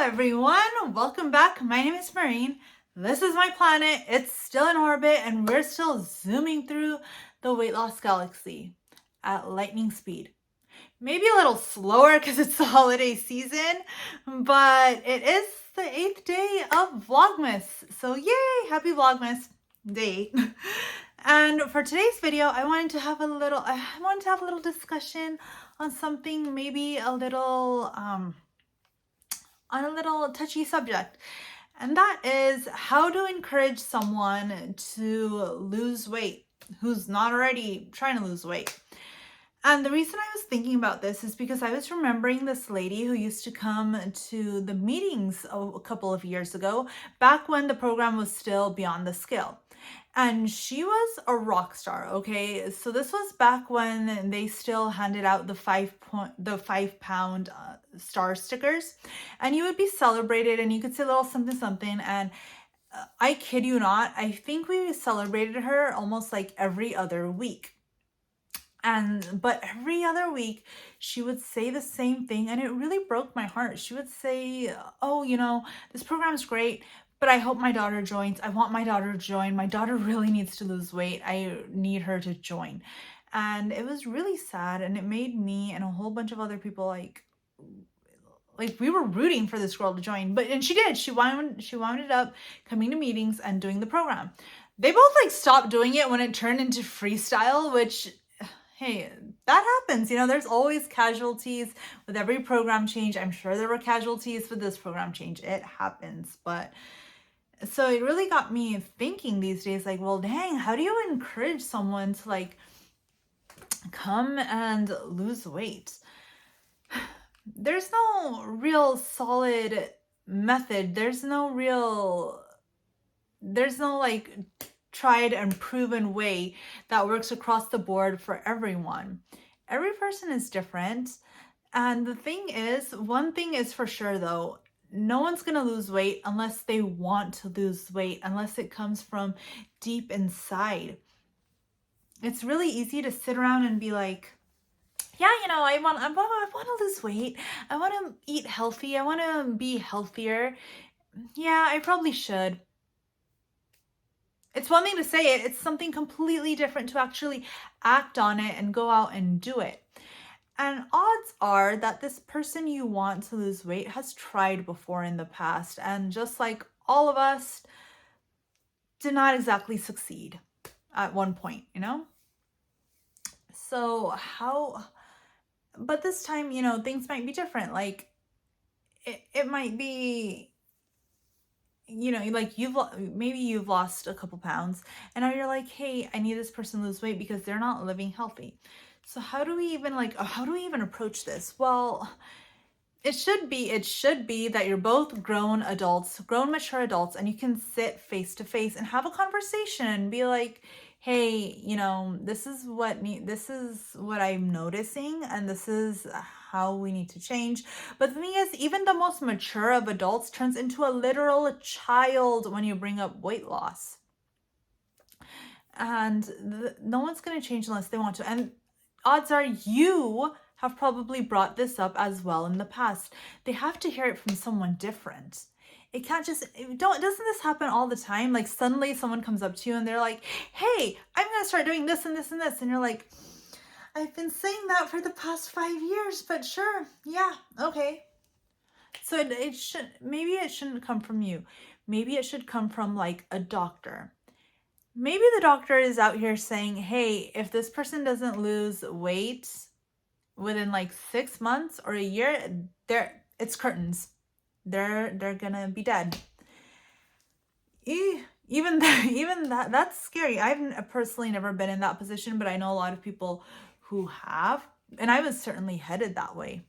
everyone, welcome back. My name is Mehreen. This is my planet. It's still in orbit and we're still zooming through the weight loss galaxy at lightning speed. Maybe a little slower because it's the holiday season, but it is the 8th day of Vlogmas. So yay, happy Vlogmas day. And for today's video, I wanted to have a little discussion on something maybe a little on a little touchy subject, and that is how to encourage someone to lose weight who's not already trying to lose weight. And the reason I was thinking about this is because I was remembering this lady who used to come to the meetings a couple of years ago, back when the program was still Beyond the Scale. And she was a rock star, okay? So this was back when they still handed out the 5-pound star stickers, and you would be celebrated and you could say a little something something. And I kid you not, I think we celebrated her almost like every other week. But every other week she would say the same thing, and it really broke my heart. She would say, oh, this program is great, but I hope my daughter joins. I want my daughter to join. My daughter really needs to lose weight. I need her to join. And it was really sad, and it made me and a whole bunch of other people like we were rooting for this girl to join. And she did. She wound up coming to meetings and doing the program. They both stopped doing it when it turned into freestyle, which, hey, that happens. There's always casualties with every program change. I'm sure there were casualties with this program change. It happens. But so it really got me thinking these days, well, dang, how do you encourage someone to come and lose weight? There's no real solid method. There's no tried and proven way that works across the board for everyone. Every person is different. And one thing is for sure though, no one's gonna lose weight unless they want to lose weight, unless it comes from deep inside. It's really easy to sit around and be like, yeah, I want to lose weight. I want to eat healthy. I want to be healthier. Yeah, I probably should. It's one thing to say it. It's something completely different to actually act on it and go out and do it. And odds are that this person you want to lose weight has tried before in the past, and just like all of us, did not exactly succeed at one point, So but this time, things might be different. It might be, maybe you've lost a couple pounds and now you're like, hey, I need this person to lose weight because they're not living healthy. So how do we even approach this? Well, it should be that you're both grown mature adults, and you can sit face to face and have a conversation and be like, hey, this is what I'm noticing, and this is how we need to change. But the thing is, even the most mature of adults turns into a literal child when you bring up weight loss. And no one's going to change unless they want to. And odds are you have probably brought this up as well in the past. They have to hear it from someone different. It can't doesn't this happen all the time? Suddenly someone comes up to you and they're like, hey, I'm going to start doing this and this and this. And you're like, I've been saying that for the past 5 years, but sure. Yeah. Okay. So maybe it shouldn't come from you. Maybe it should come from a doctor. Maybe the doctor is out here saying, hey, if this person doesn't lose weight within 6 months or a year, it's curtains. They're gonna be dead. Even that's scary. I've personally never been in that position, but I know a lot of people who have, and I was certainly headed that way.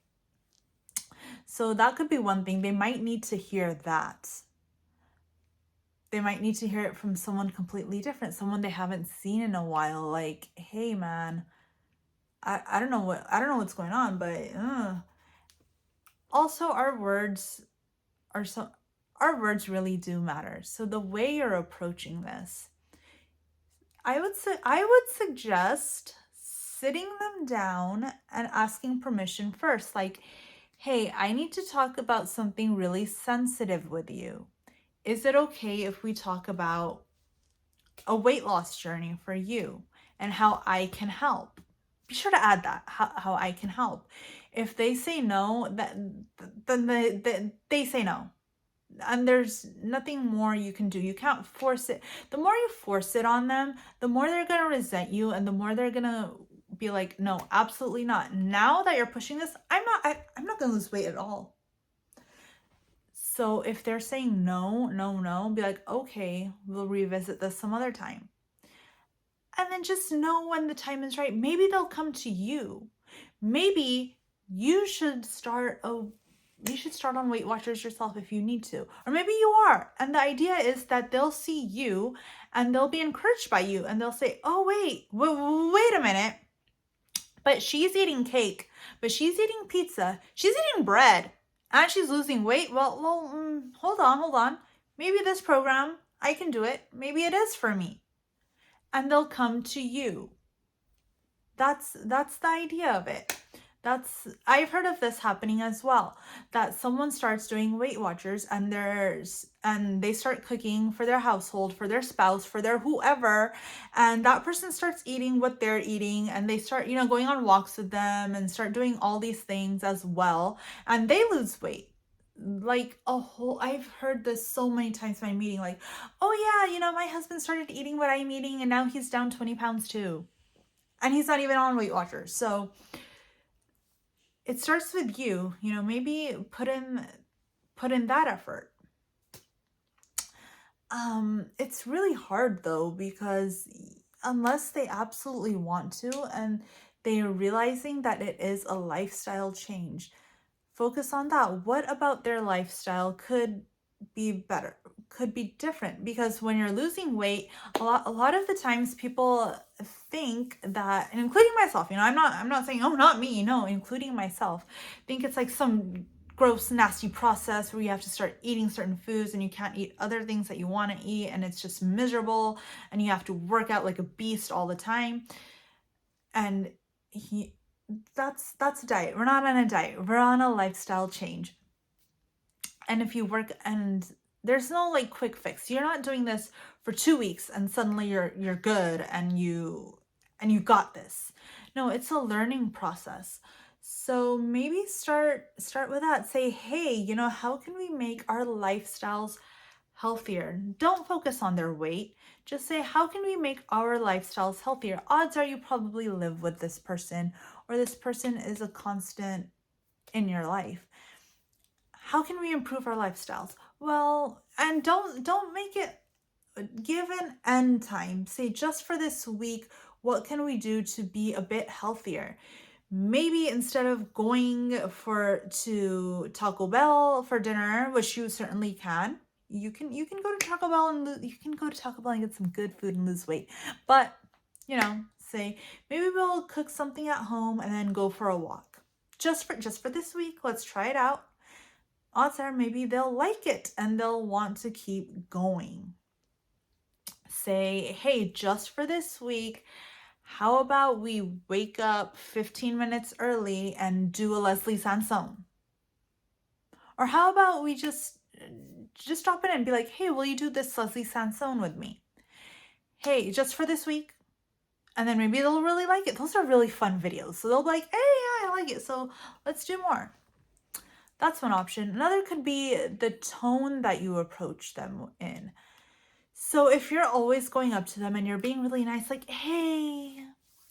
So that could be one thing. They might need to hear that. They might need to hear it from someone completely different, someone they haven't seen in a while. Hey man, I don't know what's going on, but also our words really do matter. So the way you're approaching this, I would suggest sitting them down and asking permission first. Hey, I need to talk about something really sensitive with you. Is it okay if we talk about a weight loss journey for you and how I can help? Be sure to add that, how I can help. If they say no, then they say no. And there's nothing more you can do. You can't force it. The more you force it on them, the more they're going to resent you and the more they're going to be like, no, absolutely not. Now that you're pushing this, I'm not going to lose weight at all. So if they're saying no, no, no, be like, okay, we'll revisit this some other time. And then just know when the time is right. Maybe they'll come to you. Maybe you should start on Weight Watchers yourself if you need to. Or maybe you are. And the idea is that they'll see you and they'll be encouraged by you and they'll say, "Oh, wait a minute. But she's eating cake, but she's eating pizza, she's eating bread, and she's losing weight. Well, hold on. Maybe this program, I can do it. Maybe it is for me." And they'll come to you. That's the idea of it. I've heard of this happening as well, that someone starts doing Weight Watchers and they start cooking for their household, for their spouse, for their whoever, and that person starts eating what they're eating and they start, going on walks with them and start doing all these things as well, and they lose weight. Like I've heard this so many times in my meeting, like, "Oh yeah, my husband started eating what I'm eating and now he's down 20 pounds too." And he's not even on Weight Watchers. So it starts with you, maybe put in that effort. It's really hard though, because unless they absolutely want to and they're realizing that it is a lifestyle change, focus on that. What about their lifestyle could be better, could be different? Because when you're losing weight, a lot of the times people think that, and including myself, I'm not saying, oh, not me, no, including myself, think it's like some gross, nasty process where you have to start eating certain foods and you can't eat other things that you want to eat, and it's just miserable and you have to work out like a beast all the time. And that's a diet. We're not on a diet. We're on a lifestyle change. And if you work, and there's no like quick fix. You're not doing this for 2 weeks and suddenly you're good and you got this. No, it's a learning process. So maybe start with that. Say, "Hey, how can we make our lifestyles healthier?" Don't focus on their weight. Just say, "How can we make our lifestyles healthier?" Odds are you probably live with this person, or this person is a constant in your life. How can we improve our lifestyles? Well, and don't make it, give an end time. Say, just for this week, what can we do to be a bit healthier? Maybe instead of going to Taco Bell for dinner, which you certainly can, you can go to Taco Bell and get some good food and lose weight. But say, maybe we'll cook something at home and then go for a walk. Just for this week, let's try it out. Odds are maybe they'll like it and they'll want to keep going. Say, "Hey, just for this week, how about we wake up 15 minutes early and do a Leslie Sansone?" Or how about we just drop in and be like, "Hey, will you do this Leslie Sansone with me? Hey, just for this week." And then maybe they'll really like it. Those are really fun videos. So they'll be like, "Hey, yeah, I like it. So let's do more." That's one option. Another could be the tone that you approach them in. So if you're always going up to them and you're being really nice, like, "Hey,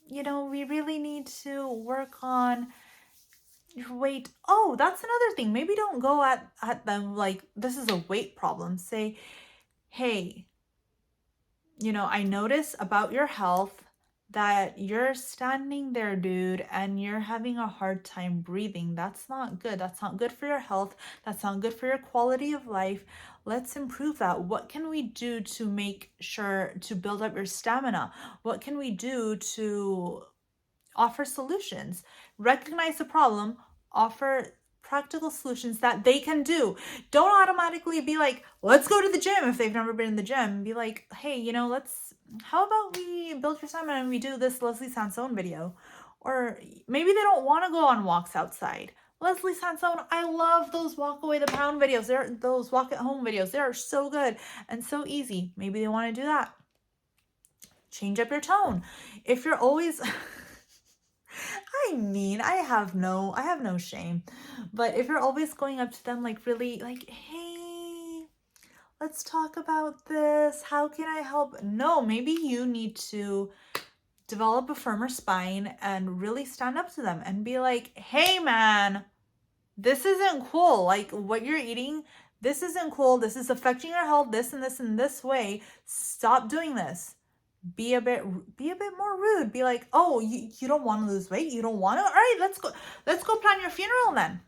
we really need to work on your weight." Oh, that's another thing. Maybe don't go at them like this is a weight problem. Say, "Hey, I notice about your health that you're standing there, dude, and you're having a hard time breathing. That's not good. That's not good for your health. That's not good for your quality of life. Let's improve that. What can we do to make sure to build up your stamina? What can we do to offer solutions? Recognize the problem, offer practical solutions that they can do. Don't automatically be like, "Let's go to the gym," if they've never been in the gym. Be like, "Hey, how about we build your stamina and we do this Leslie Sansone video?" Or maybe they don't want to go on walks outside. Leslie Sansone, I love those walk away the pound videos. Those walk at home videos. They are so good and so easy. Maybe they want to do that. Change up your tone. If you're always I have no shame. But if you're always going up to them like really like, hey, let's talk about this. How can I help? No, maybe you need to develop a firmer spine and really stand up to them and be like, hey man, this isn't cool. Like what you're eating, this isn't cool. This is affecting your health, this and this and this way. Stop doing this. Be a bit more rude. Be like, oh, you don't want to lose weight? You don't want to? All right, let's go plan your funeral then.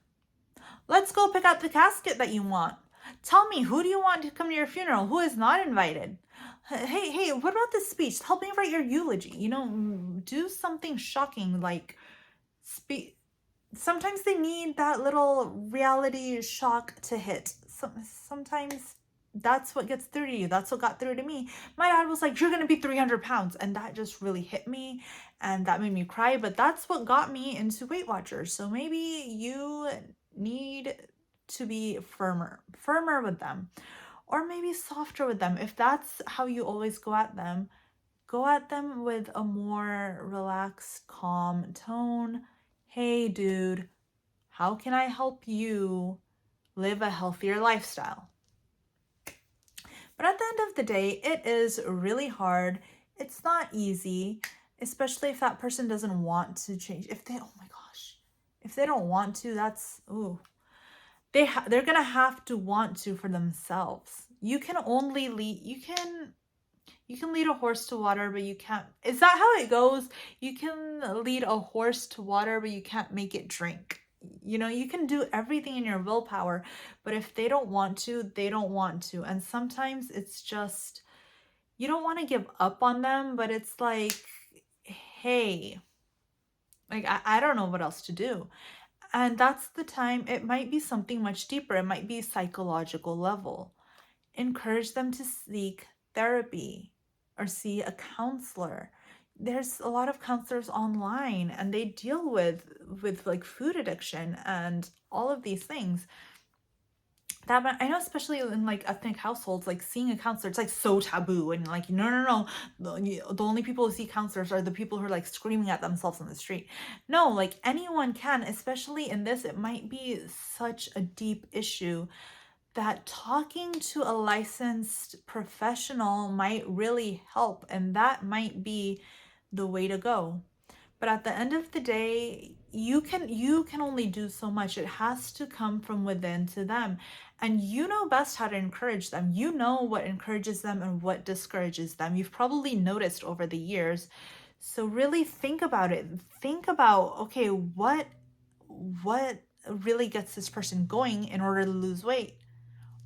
Let's go pick out the casket that you want. Tell me, who do you want to come to your funeral? Who is not invited? Hey, what about this speech? Help me write your eulogy. You know, do something shocking like speak. Sometimes they need that little reality shock to hit. Sometimes that's what gets through to you. That's what got through to me. My dad was like, you're going to be 300 pounds. And that just really hit me and that made me cry. But that's what got me into Weight Watchers. So maybe you need to be firmer with them, or maybe softer with them. If that's how you always go at them with a more relaxed, calm tone. Hey, dude, how can I help you live a healthier lifestyle? But at the end of the day, it is really hard. It's not easy, especially if that person doesn't want to change. If they don't want to, that's, they're going to have to want to for themselves. You can only lead, you can lead a horse to water, but you can't, is that how it goes? You can lead a horse to water, but you can't make it drink. You know, you can do everything in your willpower, but if they don't want to, they don't want to. And sometimes it's just, you don't want to give up on them, but it's like, hey, like, I don't know what else to do. And that's the time, it might be something much deeper. It might be psychological level. Encourage them to seek therapy or see a counselor. There's a lot of counselors online and they deal with like food addiction and all of these things. That I know, especially in like ethnic households, like seeing a counselor, it's like so taboo. And like, no. The only people who see counselors are the people who are like screaming at themselves on the street. No, like anyone can, especially in this, it might be such a deep issue that talking to a licensed professional might really help, and that might be the way to go. But at the end of the day, you can only do so much. It has to come from within to them. And you know best how to encourage them. You know what encourages them and what discourages them. You've probably noticed over the years. So really think about it. Think about, okay, what really gets this person going in order to lose weight?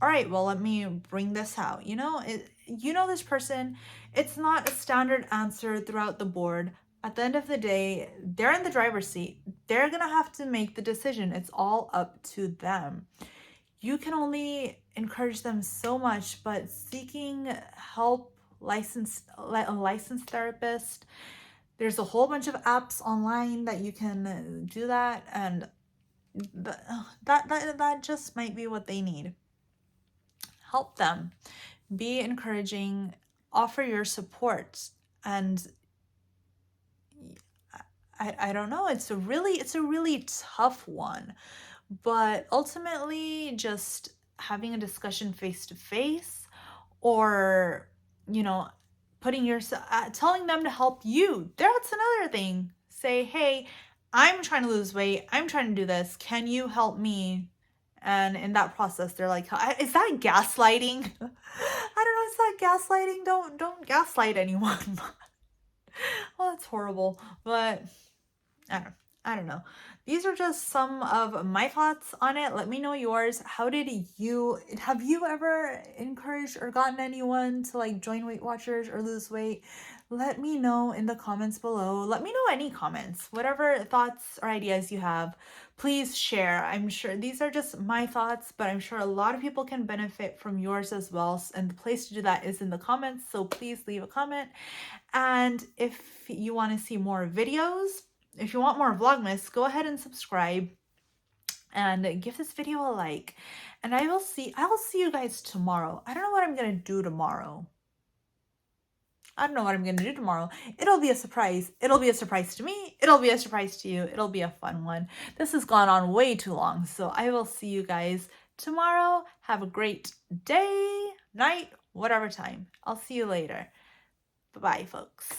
All right, well, let me bring this out. You know, this person, it's not a standard answer throughout the board. At the end of the day, they're in the driver's seat. They're going to have to make the decision. It's all up to them. You can only encourage them so much, but seeking help, a licensed therapist, there's a whole bunch of apps online that you can do that, and that just might be what they need. Help them, be encouraging, offer your support. And I don't know, it's a really tough one, but ultimately just having a discussion face to face, or, you know, telling them to help you. That's another thing. Say, hey, I'm trying to lose weight. I'm trying to do this. Can you help me? And in that process, they're like, is that gaslighting? I don't know. Is that gaslighting? Don't gaslight anyone. Well, that's horrible. But I don't know. These are just some of my thoughts on it. Let me know yours. Have you ever encouraged or gotten anyone to like join Weight Watchers or lose weight? Let me know in the comments below. Let me know any comments, whatever thoughts or ideas you have, please share. I'm sure these are just my thoughts, but I'm sure a lot of people can benefit from yours as well. And the place to do that is in the comments. So please leave a comment. And if you want to see more videos, if you want more Vlogmas, go ahead and subscribe. and give this video a like. And I will see you guys tomorrow. I don't know what I'm gonna do tomorrow. It'll be a surprise. It'll be a surprise to me. It'll be a surprise to you. It'll be a fun one. This has gone on way too long. So I will see you guys tomorrow. Have a great day, night, whatever time. I'll see you later. Bye-bye, folks.